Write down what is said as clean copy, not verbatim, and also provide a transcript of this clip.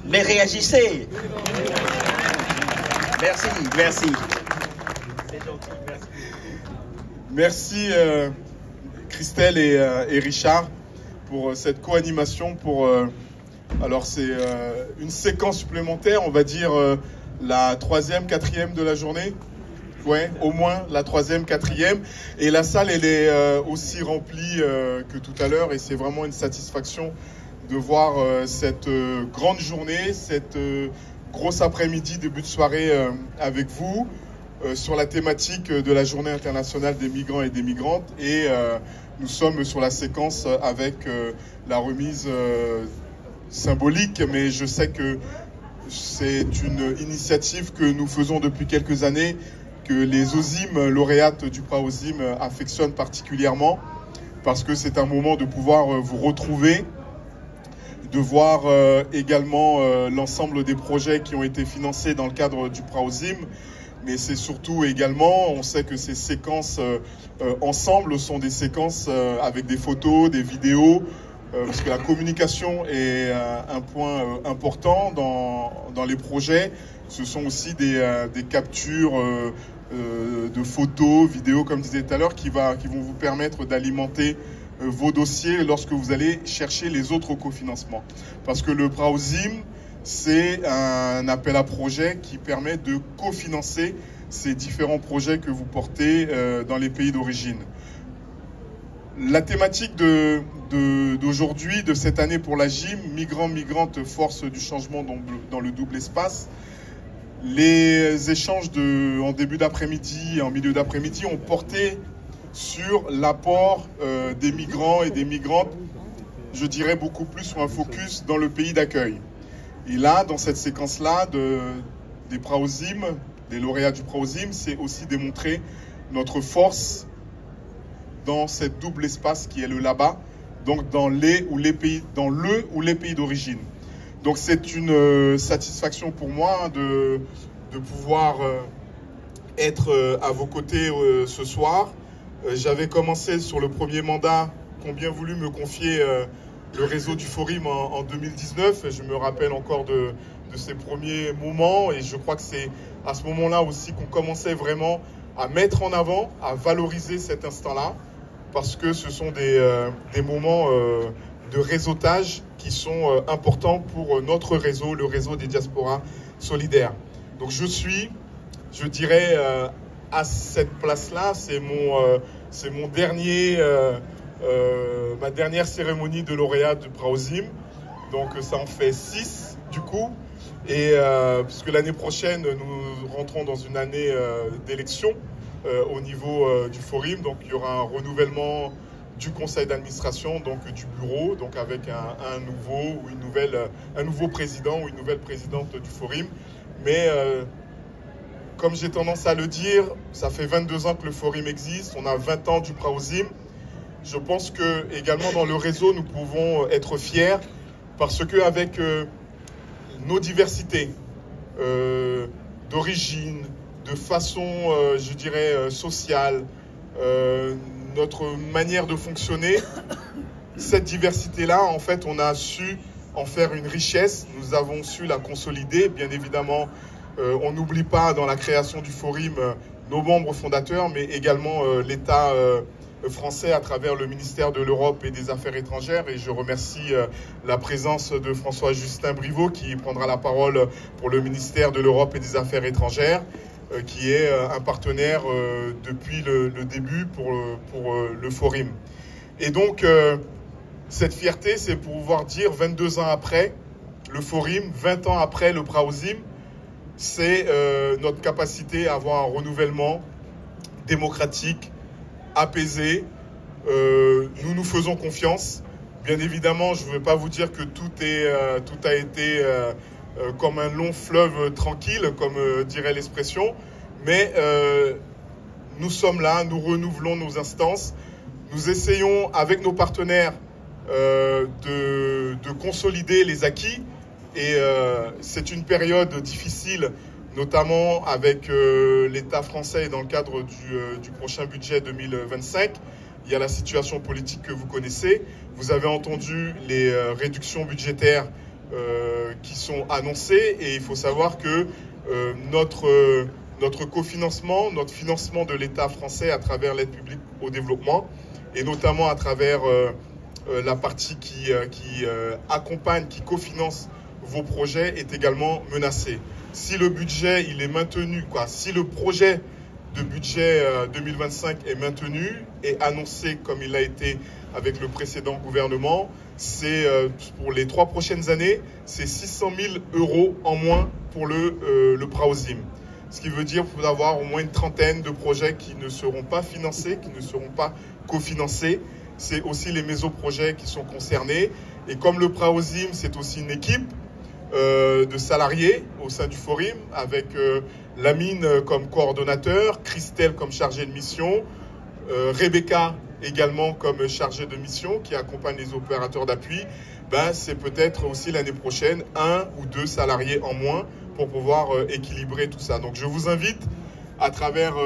Mais réagissez. Merci, merci. Merci Christelle et Richard pour cette co-animation. Alors c'est une séquence supplémentaire, on va dire la 3e, 4e de la journée. Ouais, au moins la 3e, 4e. Et la salle, elle est aussi remplie que tout à l'heure. Et c'est vraiment une satisfaction de voir cette grande journée, cette grosse après-midi, début de soirée avec vous sur la thématique de la Journée internationale des migrants et des migrantes. Et nous sommes sur la séquence avec la remise symbolique, mais je sais que c'est une initiative que nous faisons depuis quelques années, que les OSIM, lauréates du PRAOSIM, affectionnent particulièrement, parce que c'est un moment de pouvoir vous retrouver, de voir également l'ensemble des projets qui ont été financés dans le cadre du PRAOSIM, mais c'est surtout également, on sait que ces séquences ensemble sont des séquences avec des photos, des vidéos, parce que la communication est un point important dans les projets. Ce sont aussi des captures de photos, vidéos, comme je disais tout à l'heure, qui vont vous permettre d'alimenter vos dossiers lorsque vous allez chercher les autres cofinancements. Parce que le PRAOSIM, c'est un appel à projet qui permet de cofinancer ces différents projets que vous portez dans les pays d'origine. La thématique d'aujourd'hui, de cette année pour la GIM, migrants, migrantes, force du changement dans le double espace, les échanges en début d'après-midi et en milieu d'après-midi ont porté sur l'apport des migrants et des migrantes, je dirais beaucoup plus sur un focus dans le pays d'accueil. Et là, dans cette séquence-là des PRAOSIM, des lauréats du PRAOSIM, c'est aussi démontrer notre force dans cette double espace qui est le là-bas, donc dans le ou les pays d'origine. Donc c'est une satisfaction pour moi de pouvoir être à vos côtés ce soir. J'avais commencé sur le premier mandat qu'ont bien voulu me confier le réseau du Forim en 2019. Et je me rappelle encore de ces premiers moments, et je crois que c'est à ce moment-là aussi qu'on commençait vraiment à mettre en avant, à valoriser cet instant-là, parce que ce sont des moments de réseautage qui sont importants pour notre réseau, le réseau des diasporas solidaires. Donc je dirais, à cette place-là, c'est ma dernière cérémonie de lauréat du PRAOSIM. Donc ça en fait 6 du coup. Et puisque l'année prochaine, nous rentrons dans une année d'élection au niveau du Forim. Donc il y aura un renouvellement du conseil d'administration, donc du bureau, donc avec un nouveau président ou une nouvelle présidente du Forim. Mais comme j'ai tendance à le dire, ça fait 22 ans que le Forim existe, on a 20 ans du PRAOSIM. Je pense que également dans le réseau, nous pouvons être fiers parce qu'avec nos diversités d'origine, de façon, je dirais, sociale, notre manière de fonctionner, cette diversité-là, en fait, on a su en faire une richesse. Nous avons su la consolider. Bien évidemment, on n'oublie pas dans la création du Forim nos membres fondateurs, mais également l'État français à travers le ministère de l'Europe et des Affaires étrangères. Et je remercie la présence de François-Justin Briveau qui prendra la parole pour le ministère de l'Europe et des Affaires étrangères, qui est un partenaire depuis le début pour le Forim. Et donc, cette fierté, c'est pour pouvoir dire 22 ans après le Forim, 20 ans après le PRAOSIM, c'est notre capacité à avoir un renouvellement démocratique, apaisé. Nous nous faisons confiance. Bien évidemment, je ne veux pas vous dire que tout a été comme un long fleuve tranquille, comme dirait l'expression, mais nous sommes là, nous renouvelons nos instances. Nous essayons avec nos partenaires de consolider les acquis. Et c'est une période difficile, notamment avec l'État français dans le cadre du prochain budget 2025. Il y a la situation politique que vous connaissez. Vous avez entendu les réductions budgétaires qui sont annoncés, et il faut savoir que notre cofinancement, notre financement de l'État français à travers l'aide publique au développement, et notamment à travers la partie qui accompagne, qui cofinance vos projets, est également menacée. Si le budget il est maintenu, si le projet de budget 2025 est maintenu et annoncé comme il a été avec le précédent gouvernement, c'est pour les 3 prochaines années, c'est 600 000 € en moins pour le Praosim. Ce qui veut dire qu'il faut avoir au moins une trentaine de projets qui ne seront pas financés, qui ne seront pas cofinancés. C'est aussi les mésoprojets qui sont concernés. Et comme le Praosim, c'est aussi une équipe de salariés au sein du Forum, avec Lamine comme coordonnateur, Christelle comme chargée de mission, Rebecca également comme chargée de mission qui accompagne les opérateurs d'appui, c'est peut-être aussi l'année prochaine 1 ou 2 salariés en moins pour pouvoir équilibrer tout ça. Donc je vous invite à travers